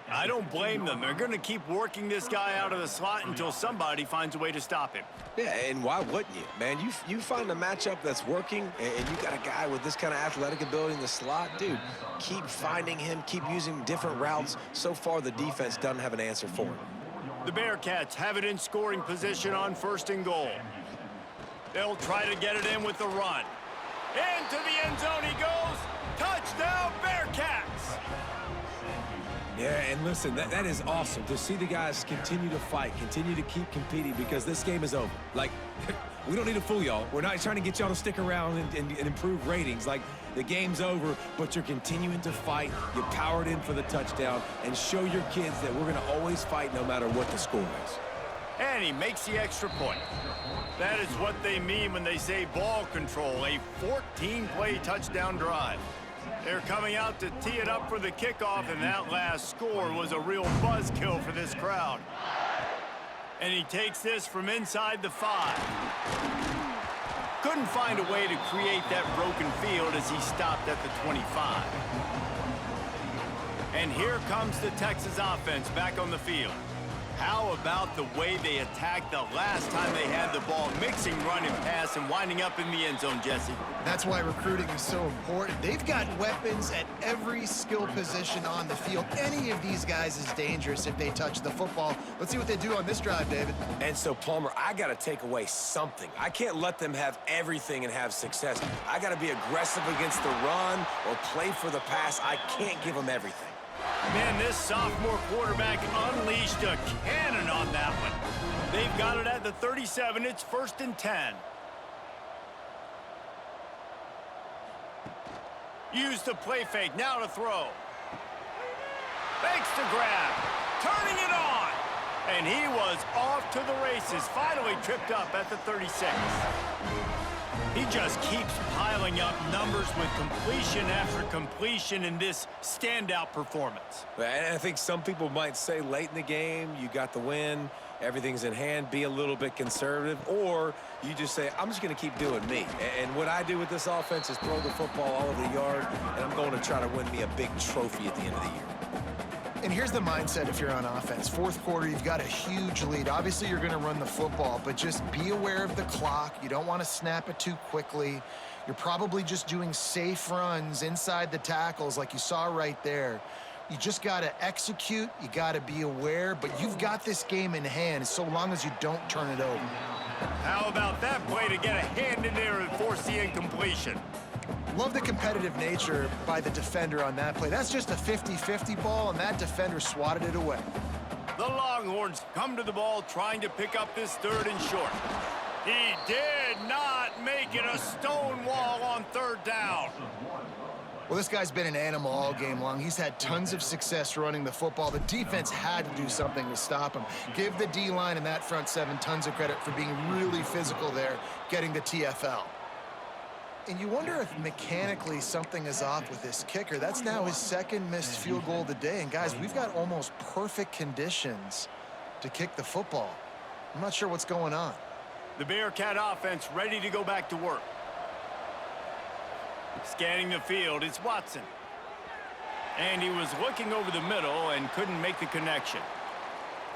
I don't blame them. They're going to keep working this guy out of the slot until somebody finds a way to stop him. Yeah, and why wouldn't you? Man, you find a matchup that's working, and you got a guy with this kind of athletic ability in the slot, dude, keep finding him, keep using different routes. So far, the defense doesn't have an answer for him. The Bearcats have it in scoring position on 1st and goal. They'll try to get it in with the run. Into the end zone he goes. Touchdown, Bearcats! Yeah, and listen, that is awesome to see the guys continue to fight, continue to keep competing, because this game is over. Like, we don't need to fool y'all. We're not trying to get y'all to stick around and improve ratings. Like, The game's over, but you're continuing to fight. You powered in for the touchdown and show your kids that we're going to always fight no matter what the score is. And he makes the extra point. That is what they mean when they say ball control, a 14-play touchdown drive. They're coming out to tee it up for the kickoff, and that last score was a real buzzkill for this crowd. And he takes this from inside the 5. Couldn't find a way to create that broken field as he stopped at the 25. And here comes the Texas offense back on the field. How about the way they attacked the last time they had the ball, mixing run and pass and winding up in the end zone, Jesse? That's why recruiting is so important. They've got weapons at every skill position on the field. Any of these guys is dangerous if they touch the football. Let's see what they do on this drive, David. And so, Palmer, I got to take away something. I can't let them have everything and have success. I got to be aggressive against the run or play for the pass. I can't give them everything. Man, this sophomore quarterback unleashed a cannon on that one. They've got it at the 37. It's 1st and 10. Use the play fake. Now to throw. Fakes to grab. Turning it on. And he was off to the races. Finally tripped up at the 36. He just keeps piling up numbers with completion after completion in this standout performance. And I think some people might say late in the game, you got the win, everything's in hand, be a little bit conservative, or you just say, I'm just going to keep doing me. And what I do with this offense is throw the football all over the yard, and I'm going to try to win me a big trophy at the end of the year. And here's the mindset if you're on offense. 4th quarter, you've got a huge lead. Obviously, you're going to run the football, but just be aware of the clock. You don't want to snap it too quickly. You're probably just doing safe runs inside the tackles like you saw right there. You just got to execute. You got to be aware, but you've got this game in hand so long as you don't turn it over. How about that play to get a hand in there and force the incompletion? Love the competitive nature by the defender on that play. That's just a 50-50 ball, and that defender swatted it away. The Longhorns come to the ball trying to pick up this 3rd and short. He did not make it a stone wall on 3rd down. Well, this guy's been an animal all game long. He's had tons of success running the football. The defense had to do something to stop him. Give the D-line and that front 7 tons of credit for being really physical there, getting the TFL. And you wonder if mechanically something is off with this kicker. That's now his 2nd missed field goal of the day. And guys, we've got almost perfect conditions to kick the football. I'm not sure what's going on. The Bearcat offense ready to go back to work. Scanning the field, it's Watson. And he was looking over the middle and couldn't make the connection.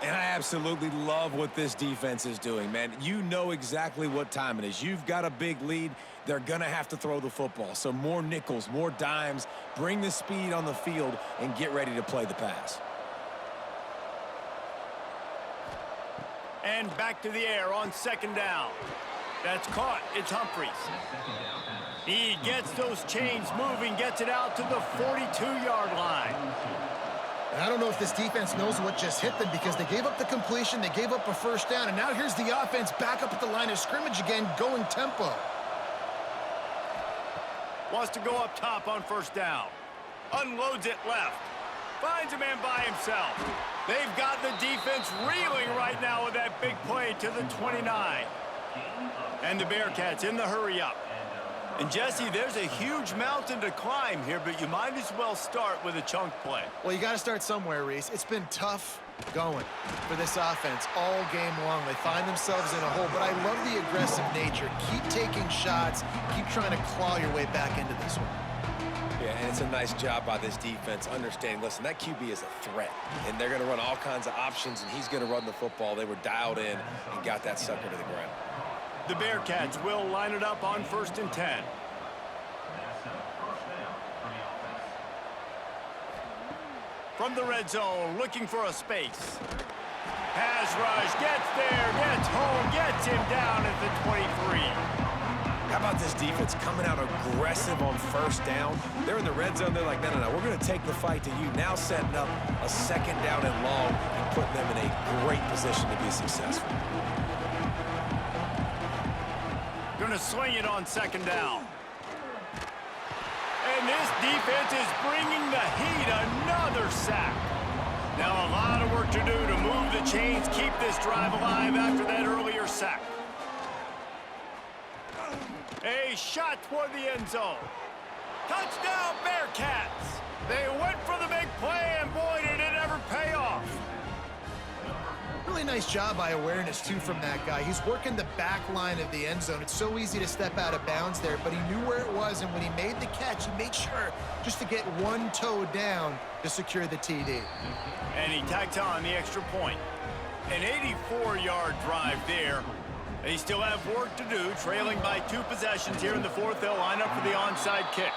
And I absolutely love what this defense is doing, man. You know exactly what time it is. You've got a big lead. They're going to have to throw the football. So more nickels, more dimes, bring the speed on the field, and get ready to play the pass. And back to the air on 2nd down. That's caught. It's Humphries. He gets those chains moving, gets it out to the 42-yard line. And I don't know if this defense knows what just hit them because they gave up the completion, they gave up a 1st down, and now here's the offense back up at the line of scrimmage again, going tempo. Wants to go up top on 1st down. Unloads it left. Finds a man by himself. They've got the defense reeling right now with that big play to the 29. And the Bearcats in the hurry up. And Jesse, there's a huge mountain to climb here, but you might as well start with a chunk play. Well, you got to start somewhere, Reese. It's been tough going for this offense all game long. They find themselves in a hole, but I love the aggressive nature. Keep taking shots. Keep trying to claw your way back into this one. Yeah, and it's a nice job by this defense understanding, listen, that QB is a threat, and they're going to run all kinds of options, and he's going to run the football. They were dialed in and got that sucker to the ground. The Bearcats will line it up on 1st and 10. From the red zone, looking for a space. Pass rush, gets there, gets home, gets him down at the 23. How about this defense coming out aggressive on 1st down? They're in the red zone. They're like, no, we're going to take the fight to you. Now setting up a 2nd down and long and putting them in a great position to be successful. Going to swing it on 2nd down. And this defense is bringing the heat. Another sack. Now a lot of work to do to move the chains, keep this drive alive after that earlier sack. A shot toward the end zone. Touchdown, Bearcats! They went for the big play, and boy, did it ever pay off. Really nice job by awareness, too, from that guy. He's working the back line of the end zone. It's so easy to step out of bounds there, but he knew where it was, and when he made the catch, he made sure just to get one toe down to secure the TD. And he tacked on the extra point. An 84-yard drive there. They still have work to do, trailing by 2 possessions here in the fourth. They'll line up for the onside kick.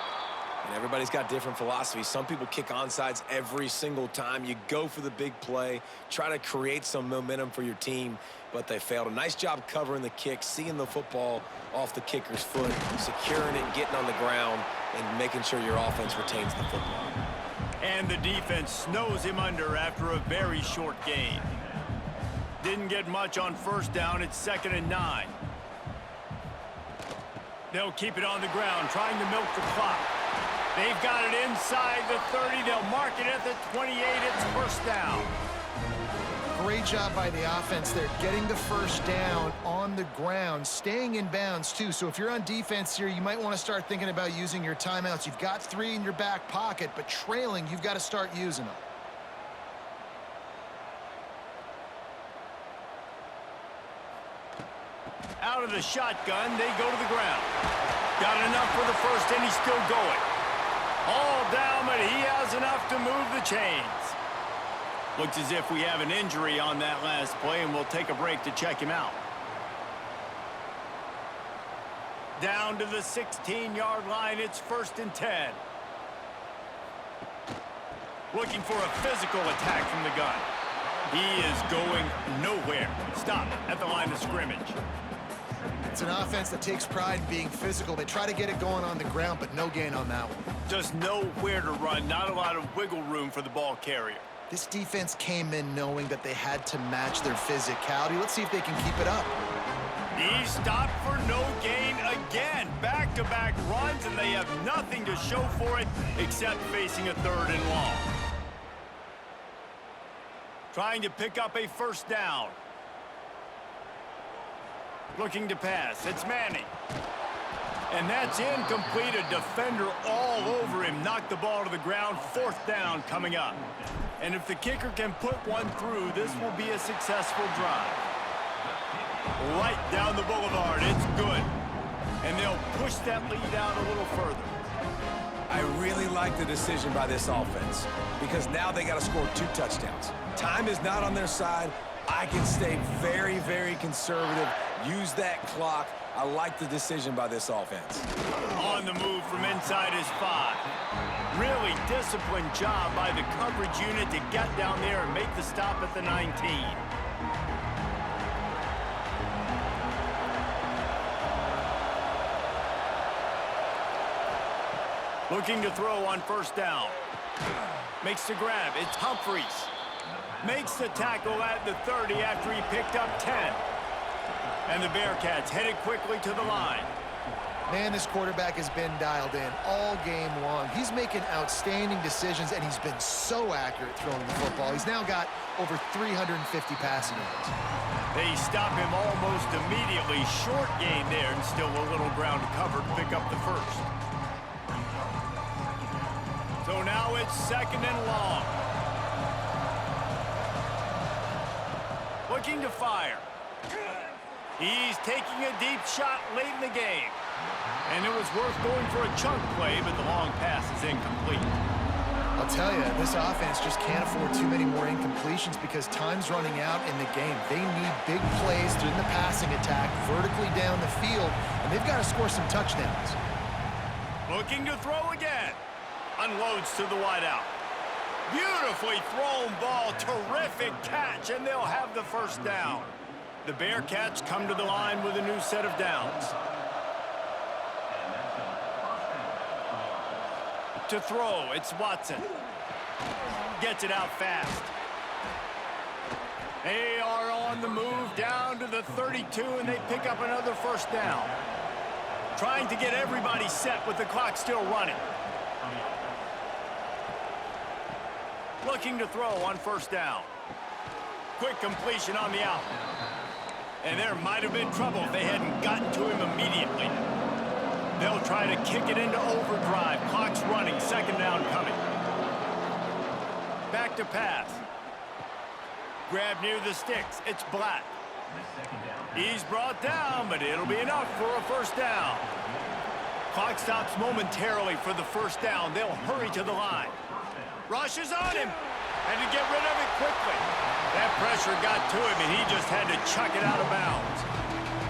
And everybody's got different philosophies. Some people kick onside every single time. You go for the big play, try to create some momentum for your team, but they failed. A nice job covering the kick, seeing the football off the kicker's foot, securing it, getting on the ground, and making sure your offense retains the football. And the defense snows him under after a very short gain. Didn't get much on first down. It's 2nd and 9. They'll keep it on the ground, trying to milk the clock. They've got it inside the 30. They'll mark it at the 28. It's first down. Great job by the offense there, getting the first down on the ground, staying in bounds, too. So if you're on defense here, you might want to start thinking about using your timeouts. You've got 3 in your back pocket, but trailing, you've got to start using them. Out of the shotgun, they go to the ground. Got enough for the first, and he's still going. All down, but he has enough to move the chains. Looks as if we have an injury on that last play, and we'll take a break to check him out. Down to the 16-yard line, it's 1st and 10. Looking for a physical attack from the gun. He is going nowhere. Stop at the line of scrimmage. It's an offense that takes pride in being physical. They try to get it going on the ground, but no gain on that one. Just nowhere to run. Not a lot of wiggle room for the ball carrier. This defense came in knowing that they had to match their physicality. Let's see if they can keep it up. He stopped for no gain again. Back-to-back runs, and they have nothing to show for it except facing a 3rd and long. Trying to pick up a first down. Looking to pass. It's Manning. And that's incomplete. A defender all over him. Knocked the ball to the ground. 4th down coming up. And if the kicker can put one through, this will be a successful drive. Right down the boulevard. It's good. And they'll push that lead out a little further. I really like the decision by this offense because now they got to score 2 touchdowns. Time is not on their side. I can stay very, very conservative, use that clock. I like the decision by this offense. On the move from inside his 5. Really disciplined job by the coverage unit to get down there and make the stop at the 19. Looking to throw on first down. Makes the grab. It's Humphries. Makes the tackle at the 30 after he picked up 10. And the Bearcats headed quickly to the line. Man, this quarterback has been dialed in all game long. He's making outstanding decisions, and he's been so accurate throwing the football. He's now got over 350 passing yards. They stop him almost immediately. Short gain there, and still a little ground to cover to pick up the first. So now it's 2nd and long. Looking to fire. He's taking a deep shot late in the game. And it was worth going for a chunk play, but the long pass is incomplete. I'll tell you, this offense just can't afford too many more incompletions because time's running out in the game. They need big plays through the passing attack, vertically down the field, and they've got to score some touchdowns. Looking to throw again. Unloads to the wideout. Beautifully thrown ball. Terrific catch, and they'll have the first down. The Bearcats come to the line with a new set of downs. To throw, it's Watson. Gets it out fast. They are on the move down to the 32, and they pick up another first down. Trying to get everybody set with the clock still running. looking to throw on first down. Quick completion on the out. And there might have been trouble if they hadn't gotten to him immediately. They'll try to kick it into overdrive. Clock's running, second down coming. Back to pass. Grab near the sticks. It's Black. He's brought down, but it'll be enough for a first down. Clock stops momentarily for the first down. They'll hurry to the line. Rushes on him, and to get rid of it quickly. That pressure got to him, and he just had to chuck it out of bounds.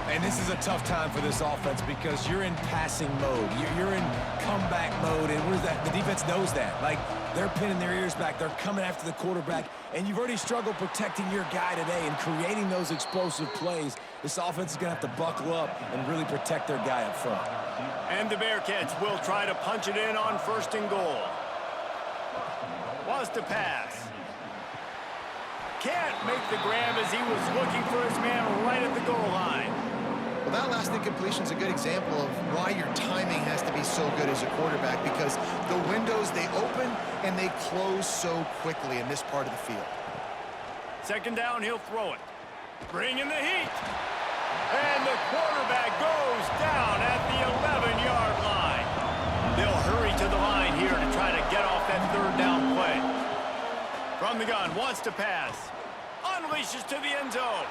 And this is a tough time for this offense because you're in passing mode. You're in comeback mode, and where's that? The defense knows that. Like, they're pinning their ears back. They're coming after the quarterback, and you've already struggled protecting your guy today and creating those explosive plays. This offense is going to have to buckle up and really protect their guy up front. And the Bearcats will try to punch it in on first and goal. Was to pass. Can't make the grab as he was looking for his man right at the goal line. Well, that last incompletion is a good example of why your timing has to be so good as a quarterback, because the windows, they open and they close so quickly in this part of the field. Second down, he'll throw it. Bring in the heat. And the quarterback goes down at the 11-yard line. They'll hurry to the line here to try to get off that third down play. From the gun, wants to pass. Unleashes to the end zone.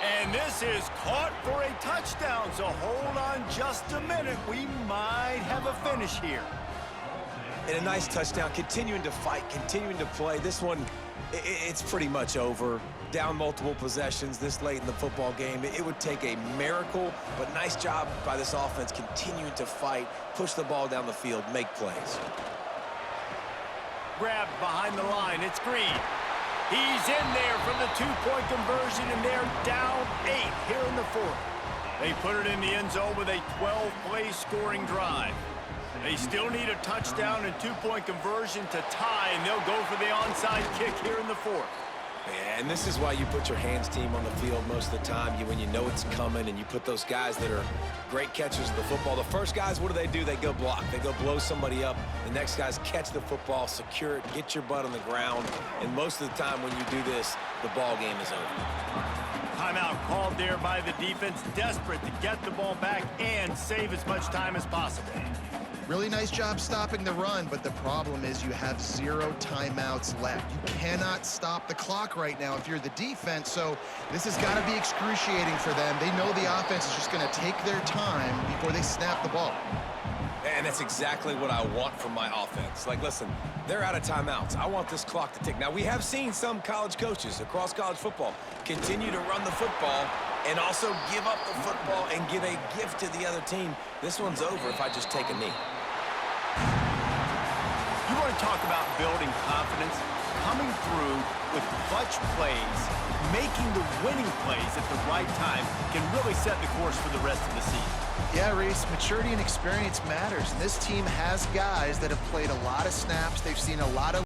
And this is caught for a touchdown, so hold on just a minute. We might have a finish here. And a nice touchdown, continuing to fight, continuing to play. This one, it's pretty much over. Down multiple possessions this late in the football game. It would take a miracle, but nice job by this offense continuing to fight, push the ball down the field, make plays. Grabbed behind the line, it's Green. He's in there from the two-point conversion, and they're down 8 here in the fourth. They put it in the end zone with a 12-play scoring drive. They still need a touchdown and two-point conversion to tie, and they'll go for the onside kick here in the fourth. And this is why you put your hands team on the field most of the time. When you know it's coming, and you put those guys that are great catchers of the football. The first guys, what do? They go block. They go blow somebody up. The next guys catch the football, secure it, get your butt on the ground. And most of the time when you do this, the ball game is over. Timeout called there by the defense, desperate to get the ball back and save as much time as possible. Really nice job stopping the run, but the problem is you have 0 timeouts left. You cannot stop the clock right now if you're the defense, so this has got to be excruciating for them. They know the offense is just going to take their time before they snap the ball. And that's exactly what I want from my offense. Like, listen, they're out of timeouts. I want this clock to tick. Now, we have seen some college coaches across college football continue to run the football and also give up the football and give a gift to the other team. This one's over if I just take a knee. You want to talk about building confidence? Coming through with clutch plays, making the winning plays at the right time can really set the course for the rest of the season. Yeah, Reese, maturity and experience matters. And this team has guys that have played a lot of snaps. They've seen a lot of